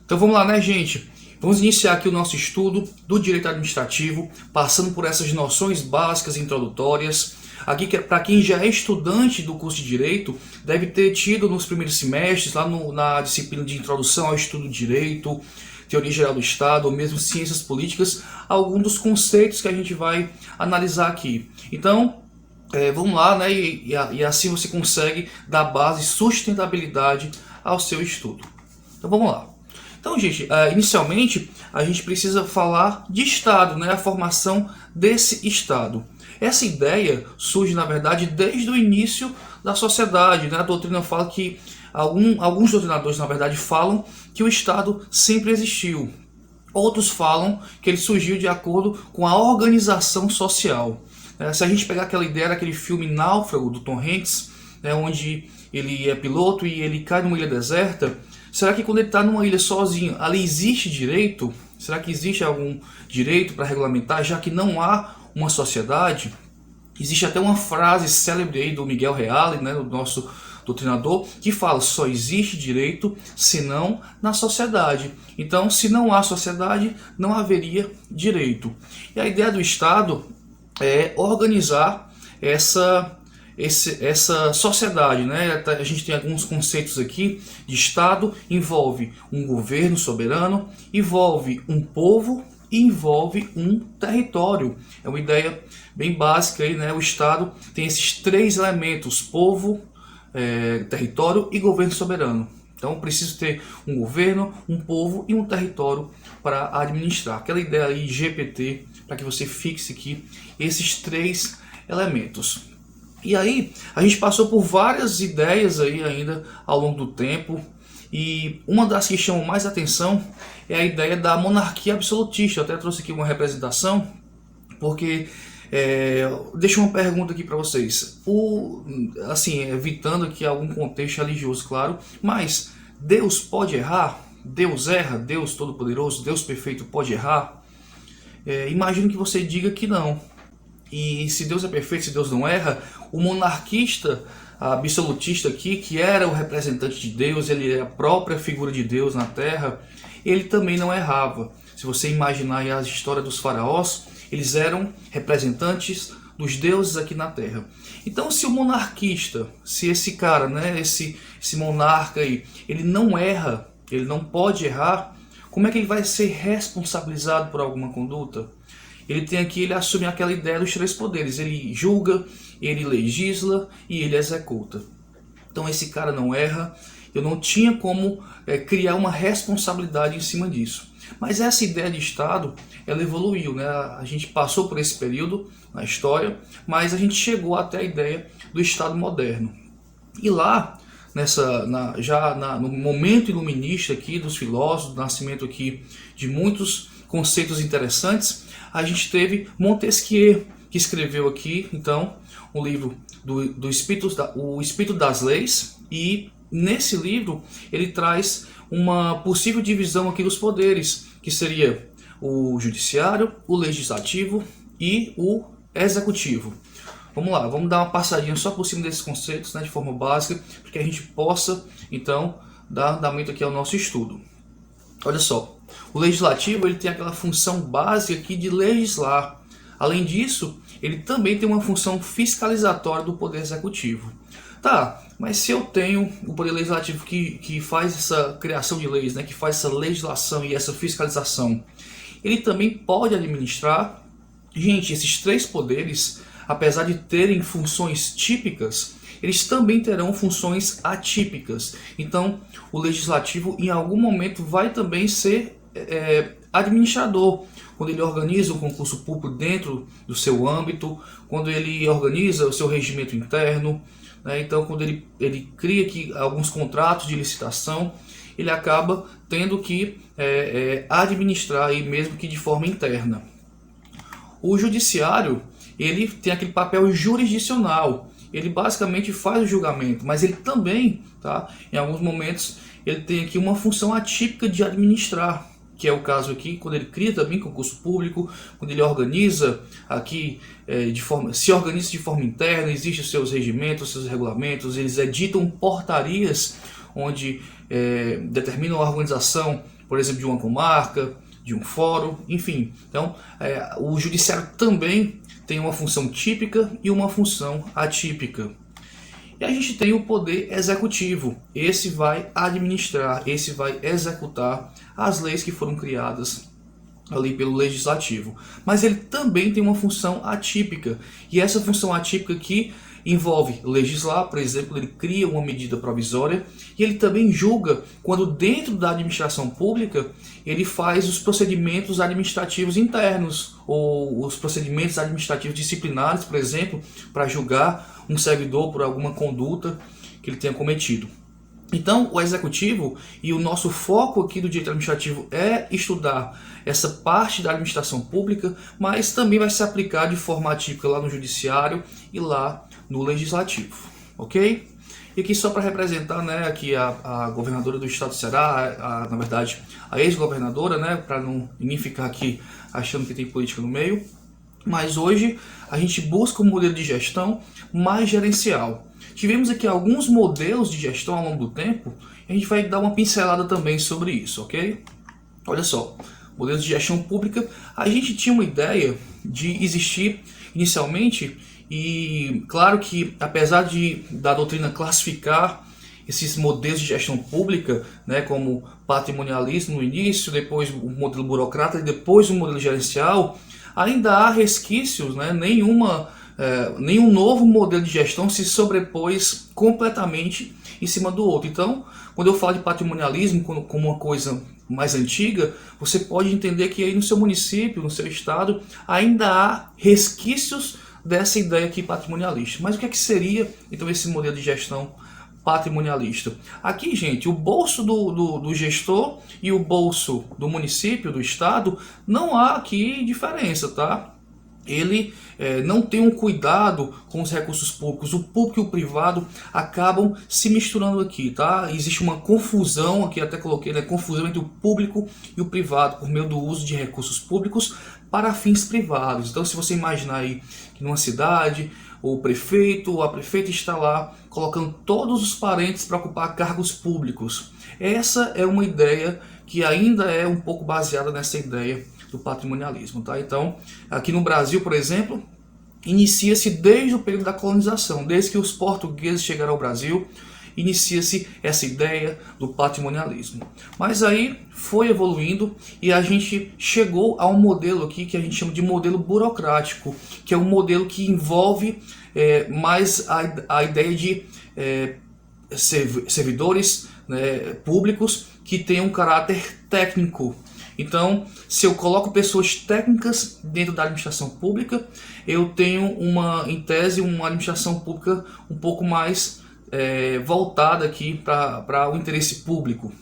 Então vamos lá, né, gente? Vamos iniciar aqui o nosso estudo do direito administrativo, passando por essas noções básicas introdutórias. Aqui, para quem já é estudante do curso de Direito, deve ter tido nos primeiros semestres, lá na disciplina de Introdução ao Estudo do Direito, Teoria Geral do Estado, ou mesmo Ciências Políticas, alguns dos conceitos que a gente vai analisar aqui. Então, vamos lá, né? E assim você consegue dar base e sustentabilidade ao seu estudo. Então vamos lá. Então, gente, inicialmente a gente precisa falar de Estado, né? A formação desse Estado. Essa ideia surge, na verdade, desde o início da sociedade, né? A doutrina fala que alguns doutrinadores, na verdade, falam que o Estado sempre existiu. Outros falam que ele surgiu de acordo com a organização social. Se a gente pegar aquela ideia daquele filme Náufrago, do Tom Hanks, onde ele é piloto e ele cai numa ilha deserta, será que quando ele está numa ilha sozinho, ali existe direito? Será que existe algum direito para regulamentar, já que não há uma sociedade? Existe até uma frase célebre aí do Miguel Reale, né, do nosso doutrinador, que fala: só existe direito senão na sociedade. Então, se não há sociedade, não haveria direito. E a ideia do Estado é organizar essa sociedade, né? A gente tem alguns conceitos aqui de Estado. Envolve um governo soberano, envolve um povo e envolve um território. É uma ideia bem básica aí, né? O Estado tem esses três elementos: povo, território e governo soberano. Então preciso ter um governo, um povo e um território para administrar. Aquela ideia aí GPT, para que você fixe aqui esses três elementos. E aí a gente passou por várias ideias aí ainda ao longo do tempo, e uma das que chamam mais atenção é a ideia da monarquia absolutista. Eu até trouxe aqui uma representação, porque deixa uma pergunta aqui para vocês, assim, evitando aqui algum contexto religioso, claro, mas Deus pode errar? Deus erra? Deus Todo-Poderoso, Deus Perfeito pode errar? Imagino que você diga que não. E se Deus é perfeito, se Deus não erra, o monarquista absolutista aqui, que era o representante de Deus, ele é a própria figura de Deus na Terra, ele também não errava. Se você imaginar a história dos faraós, eles eram representantes dos deuses aqui na Terra. Então, se o monarquista, se esse cara, né, esse monarca aí, ele não erra, ele não pode errar, como é que ele vai ser responsabilizado por alguma conduta? Ele assume aquela ideia dos três poderes: ele julga, ele legisla e ele executa. Então esse cara não erra, eu não tinha como criar uma responsabilidade em cima disso. Mas essa ideia de Estado, ela evoluiu, né? A gente passou por esse período na história, mas a gente chegou até a ideia do Estado moderno. E lá, no momento iluminista aqui dos filósofos, do nascimento aqui de muitos conceitos interessantes, a gente teve Montesquieu, que escreveu aqui, então, um livro o Espírito das Leis, e nesse livro ele traz uma possível divisão aqui dos poderes, que seria o judiciário, o legislativo e o executivo. Vamos lá, vamos dar uma passadinha só por cima desses conceitos, né, de forma básica, para que a gente possa, então, dar andamento aqui ao nosso estudo. Olha só, o legislativo ele tem aquela função básica aqui de legislar. Além disso, ele também tem uma função fiscalizatória do poder executivo. Tá, mas se eu tenho o poder legislativo que faz essa criação de leis, né, que faz essa legislação e essa fiscalização, ele também pode administrar. Gente, esses três poderes, apesar de terem funções típicas, eles também terão funções atípicas. Então, o legislativo em algum momento vai também ser administrador, quando ele organiza o concurso público dentro do seu âmbito, quando ele organiza o seu regimento interno, né? Então, quando ele cria aqui alguns contratos de licitação, ele acaba tendo que administrar aí, mesmo que de forma interna. O judiciário, ele tem aquele papel jurisdicional. Ele basicamente faz o julgamento, mas ele também, tá, em alguns momentos, ele tem aqui uma função atípica de administrar, que é o caso aqui, quando ele cria também concurso público, quando ele organiza aqui, se organiza de forma interna, existem os seus regimentos, seus regulamentos, eles editam portarias onde determinam a organização por exemplo, de uma comarca, de um fórum, enfim. Então, o judiciário também tem uma função típica e uma função atípica. E a gente tem o poder executivo. Esse vai administrar, esse vai executar as leis que foram criadas ali pelo legislativo. Mas ele também tem uma função atípica. E essa função atípica aqui envolve legislar, por exemplo, ele cria uma medida provisória, e ele também julga quando dentro da administração pública ele faz os procedimentos administrativos internos, ou os procedimentos administrativos disciplinares, por exemplo, para julgar um servidor por alguma conduta que ele tenha cometido. Então, o executivo e o nosso foco aqui do direito administrativo é estudar essa parte da administração pública, mas também vai se aplicar de forma atípica lá no judiciário e lá no legislativo, ok? E aqui só para representar, né, aqui a governadora do estado do Ceará, na verdade a ex-governadora, né, para ninguém ficar aqui achando que tem política no meio, mas hoje a gente busca um modelo de gestão mais gerencial. Tivemos aqui alguns modelos de gestão ao longo do tempo, e a gente vai dar uma pincelada também sobre isso, ok? Olha só, modelos de gestão pública, a gente tinha uma ideia de existir inicialmente, e claro que apesar da doutrina classificar esses modelos de gestão pública, né, como patrimonialismo no início, depois o modelo burocrata e depois o modelo gerencial, ainda há resquícios, né, nenhum novo modelo de gestão se sobrepôs completamente em cima do outro. Então, quando eu falo de patrimonialismo como uma coisa mais antiga, você pode entender que aí no seu município, no seu estado, ainda há resquícios dessa ideia aqui patrimonialista. Mas o que é que seria então esse modelo de gestão patrimonialista? Aqui, gente, o bolso do gestor e o bolso do município, do estado, não há aqui diferença, tá? Ele não tem um cuidado com os recursos públicos. O público e o privado acabam se misturando aqui, tá? Existe uma confusão, aqui até coloquei, né, confusão entre o público e o privado por meio do uso de recursos públicos para fins privados. Então, se você imaginar aí que numa cidade o prefeito ou a prefeita está lá colocando todos os parentes para ocupar cargos públicos, essa é uma ideia que ainda é um pouco baseada nessa ideia do patrimonialismo, tá? Então, aqui no Brasil, por exemplo, inicia-se desde o período da colonização, desde que os portugueses chegaram ao Brasil, inicia-se essa ideia do patrimonialismo. Mas aí foi evoluindo e a gente chegou a um modelo aqui que a gente chama de modelo burocrático, que é um modelo que envolve mais a ideia de servidores, né, públicos que tenham um caráter técnico. Então, se eu coloco pessoas técnicas dentro da administração pública, eu tenho em tese, uma administração pública um pouco mais voltada aqui para o interesse público.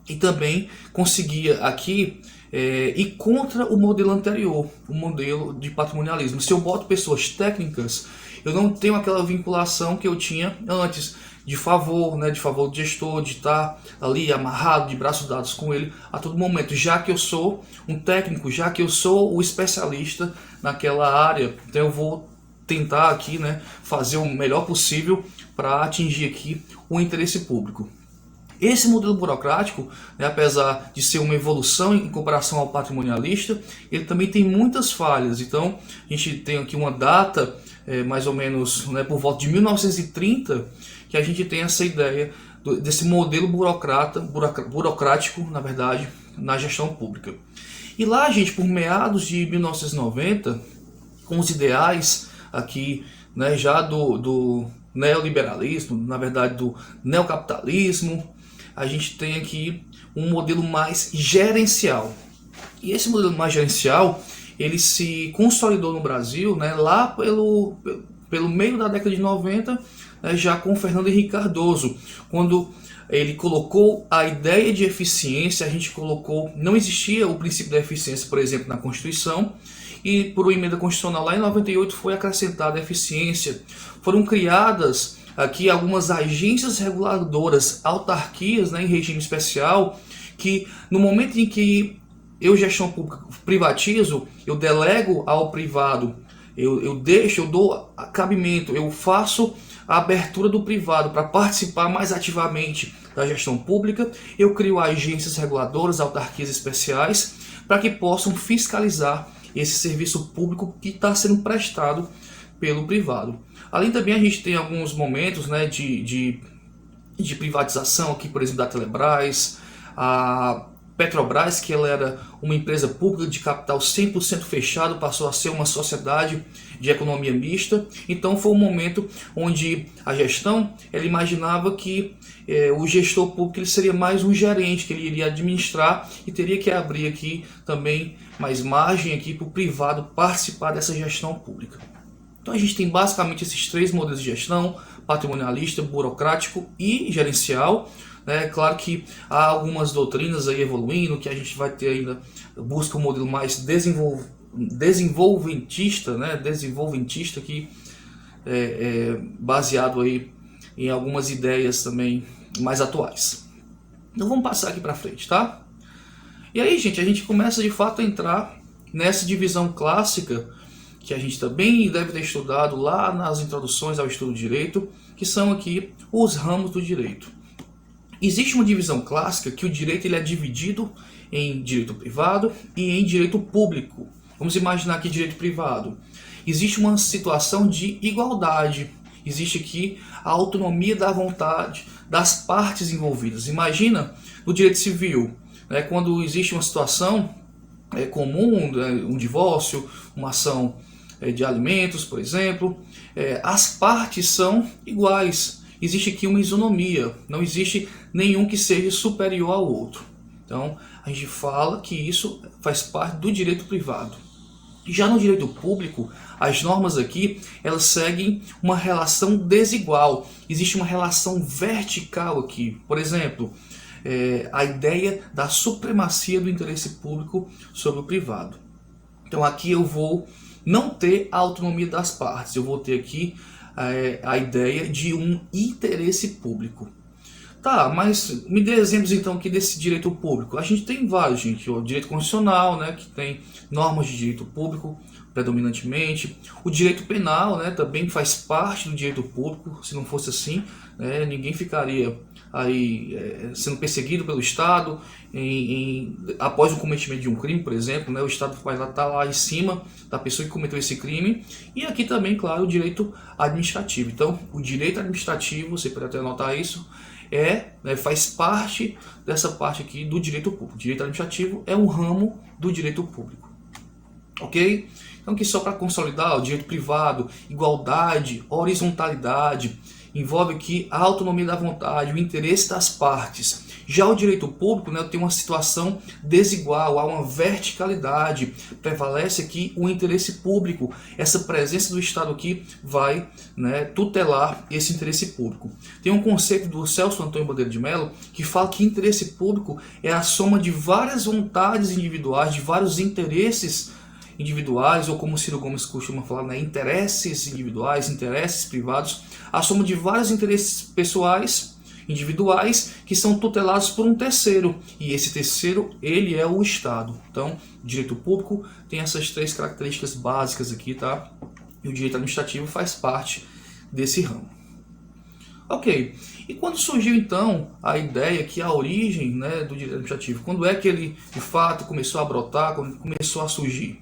E também conseguia aqui ir contra o modelo anterior, o modelo de patrimonialismo. Se eu boto pessoas técnicas, eu não tenho aquela vinculação que eu tinha antes, de favor, né, de favor do gestor, de estar ali amarrado, de braços dados com ele a todo momento, já que eu sou um técnico, já que eu sou o especialista naquela área. Então eu vou tentar aqui, né, fazer o melhor possível para atingir aqui o interesse público. Esse modelo burocrático, né, apesar de ser uma evolução em comparação ao patrimonialista, ele também tem muitas falhas. Então a gente tem aqui uma data, mais ou menos, né, por volta de 1930, que a gente tem essa ideia desse modelo burocrático, na verdade, na gestão pública. E lá, gente, por meados de 1990, com os ideais aqui, né, já do neoliberalismo, na verdade do neocapitalismo, a gente tem aqui um modelo mais gerencial. E esse modelo mais gerencial, ele se consolidou no Brasil, né, lá pelo meio da década de 90, né, já com Fernando Henrique Cardoso, quando ele colocou a ideia de eficiência. A gente colocou, não existia o princípio da eficiência, por exemplo, na Constituição, e por uma emenda constitucional lá em 98 foi acrescentada a eficiência. Foram criadas aqui algumas agências reguladoras, autarquias, né, em regime especial, que no momento em que eu, gestão pública, privatizo, eu delego ao privado eu dou cabimento, eu faço a abertura do privado para participar mais ativamente da gestão pública, eu crio agências reguladoras, autarquias especiais, para que possam fiscalizar esse serviço público que está sendo prestado pelo privado. Além também a gente tem alguns momentos, né, de privatização aqui, por exemplo, da Telebrás, a Petrobras, que ela era uma empresa pública de capital 100% fechado, passou a ser uma sociedade de economia mista. Então foi um momento onde a gestão ela imaginava que o gestor público ele seria mais um gerente, que ele iria administrar e teria que abrir aqui também mais margem aqui para o privado participar dessa gestão pública. Então a gente tem basicamente esses três modelos de gestão: patrimonialista, burocrático e gerencial. Claro que há algumas doutrinas aí evoluindo, que a gente vai ter ainda, busca um modelo mais desenvolventista, desenvolventista que baseado aí em algumas ideias também mais atuais. Então vamos passar aqui para frente, tá? E aí, gente, a gente começa de fato a entrar nessa divisão clássica que a gente também deve ter estudado lá nas introduções ao estudo do direito, que são aqui os ramos do direito. Existe uma divisão clássica que o direito ele é dividido em direito privado e em direito público. Vamos imaginar aqui direito privado. Existe uma situação de igualdade. Existe aqui a autonomia da vontade das partes envolvidas. Imagina no direito civil, quando existe uma situação comum, um divórcio, uma ação de alimentos, por exemplo, as partes são iguais. Existe aqui uma isonomia, não existe nenhum que seja superior ao outro. Então, a gente fala que isso faz parte do direito privado. Já no direito público, as normas aqui, elas seguem uma relação desigual. Existe uma relação vertical aqui. Por exemplo, a ideia da supremacia do interesse público sobre o privado. Então, aqui eu vou não ter a autonomia das partes, eu vou ter aqui a ideia de um interesse público. Tá, mas me dê exemplos então aqui desse direito público. A gente tem vários, gente. O direito constitucional, que tem normas de direito público predominantemente. O direito penal, também faz parte do direito público. Se não fosse assim, ninguém ficaria aí sendo perseguido pelo Estado após o cometimento de um crime, por exemplo. O Estado vai estar lá em cima da pessoa que cometeu esse crime. E aqui também, claro, o direito administrativo. Então, o direito administrativo, você pode até anotar isso, faz parte dessa parte aqui do direito público. O direito administrativo é um ramo do direito público. Ok? Então aqui só para consolidar, o direito privado, igualdade, horizontalidade, envolve aqui a autonomia da vontade, o interesse das partes. Já o direito público tem uma situação desigual, há uma verticalidade, prevalece aqui o interesse público. Essa presença do Estado aqui vai tutelar esse interesse público. Tem um conceito do Celso Antônio Bandeira de Mello que fala que interesse público é a soma de várias vontades individuais, de vários interesses individuais, ou como Ciro Gomes costuma falar, interesses individuais, interesses privados, a soma de vários interesses pessoais, individuais, que são tutelados por um terceiro, e esse terceiro, ele é o Estado. Então, o direito público tem essas três características básicas aqui, tá? E o direito administrativo faz parte desse ramo. Ok, e quando surgiu então a ideia que a origem do direito administrativo, quando é que ele de fato começou a brotar, quando começou a surgir?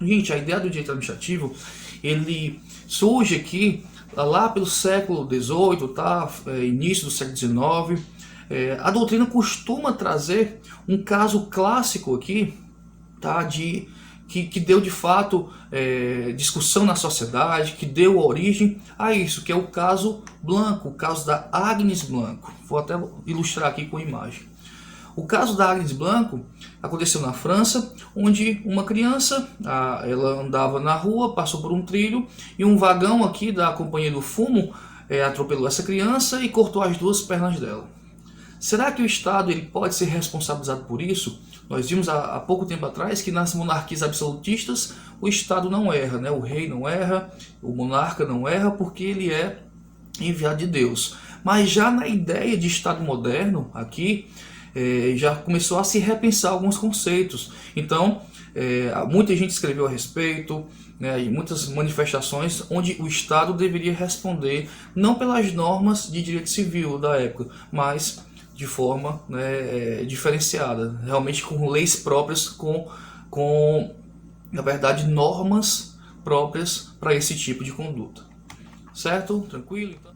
Gente, a ideia do direito administrativo, ele surge aqui lá pelo século XVIII, tá? Início do século XIX. A doutrina costuma trazer um caso clássico aqui, tá? Que deu de fato discussão na sociedade, que deu origem a isso, que é o caso Blanco, o caso da Agnes Blanco. Vou até ilustrar aqui com imagem. O caso da Agnes Blanco aconteceu na França, onde uma criança, ela andava na rua, passou por um trilho e um vagão aqui da Companhia do Fumo atropelou essa criança e cortou as duas pernas dela. Será que o Estado ele pode ser responsabilizado por isso? Nós vimos há pouco tempo atrás que nas monarquias absolutistas o Estado não erra, o rei não erra, o monarca não erra porque ele é enviado de Deus. Mas já na ideia de Estado moderno aqui, já começou a se repensar alguns conceitos. Então, muita gente escreveu a respeito, né, e muitas manifestações onde o Estado deveria responder não pelas normas de direito civil da época, mas de forma, né, diferenciada, realmente com leis próprias, com na verdade normas próprias para esse tipo de conduta. Certo? Tranquilo? Então,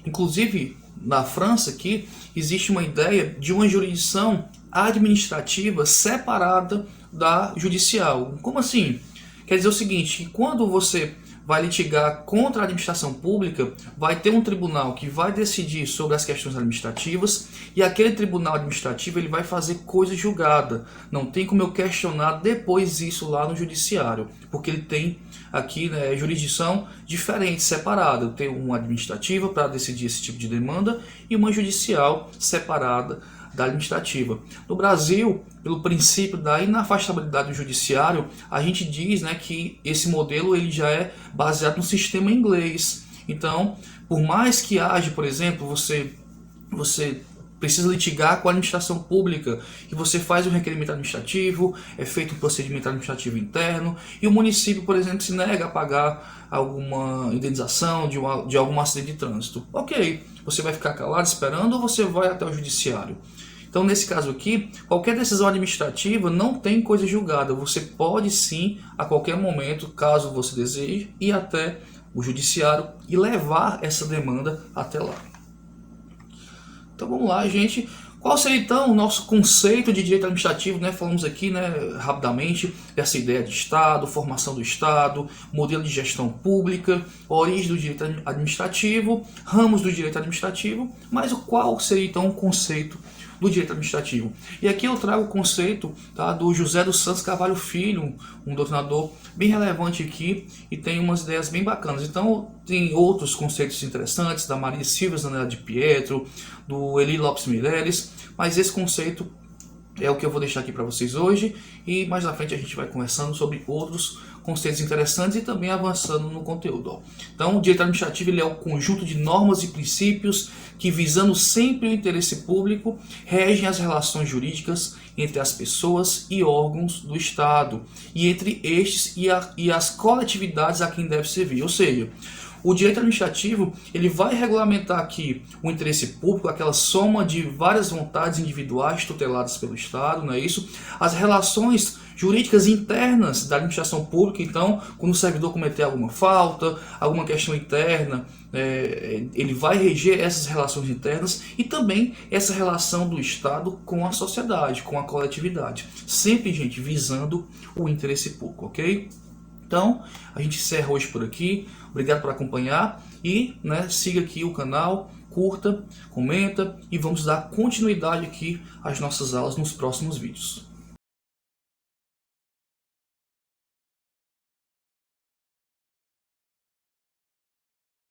inclusive, na França aqui, existe uma ideia de uma jurisdição administrativa separada da judicial. Como assim? Quer dizer o seguinte, que quando você vai litigar contra a administração pública, vai ter um tribunal que vai decidir sobre as questões administrativas e aquele tribunal administrativo ele vai fazer coisa julgada. Não tem como eu questionar depois isso lá no judiciário, porque ele tem aqui, né, jurisdição diferente, separada. Tem uma administrativa para decidir esse tipo de demanda e uma judicial separada da administrativa. No Brasil, pelo princípio da inafastabilidade do judiciário, a gente diz, né, que esse modelo ele já é baseado no sistema inglês. Então, por mais que haja, por exemplo, você precisa litigar com a administração pública e você faz um requerimento administrativo, é feito um procedimento administrativo interno e o município, por exemplo, se nega a pagar alguma indenização de algum acidente de trânsito. Ok, você vai ficar calado esperando ou você vai até o judiciário? Então, nesse caso aqui, qualquer decisão administrativa não tem coisa julgada. Você pode sim, a qualquer momento, caso você deseje, ir até o judiciário e levar essa demanda até lá. Então vamos lá, gente. Qual seria então o nosso conceito de direito administrativo? Né? Falamos aqui, né, rapidamente dessa ideia de Estado, formação do Estado, modelo de gestão pública, origem do direito administrativo, ramos do direito administrativo, mas qual seria então o conceito do direito administrativo? E aqui eu trago o conceito, tá, do José dos Santos Carvalho Filho, um doutrinador bem relevante aqui e tem umas ideias bem bacanas. Então tem outros conceitos interessantes da Maria Silvia Zanella de Pietro, do Eli Lopes Mireles, mas esse conceito é o que eu vou deixar aqui para vocês hoje e mais à frente a gente vai conversando sobre outros conceitos interessantes e também avançando no conteúdo. Ó. Então, o direito administrativo ele é um conjunto de normas e princípios que, visando sempre o interesse público, regem as relações jurídicas entre as pessoas e órgãos do Estado e entre estes e as coletividades a quem deve servir. Ou seja, o direito administrativo ele vai regulamentar aqui o interesse público, aquela soma de várias vontades individuais tuteladas pelo Estado, não é isso? As relações jurídicas internas da administração pública, então, quando o servidor cometer alguma falta, alguma questão interna, ele vai reger essas relações internas e também essa relação do Estado com a sociedade, com a coletividade. Sempre, gente, visando o interesse público, ok? Então, a gente encerra hoje por aqui. Obrigado por acompanhar e, né, siga aqui o canal, curta, comenta e vamos dar continuidade aqui às nossas aulas nos próximos vídeos.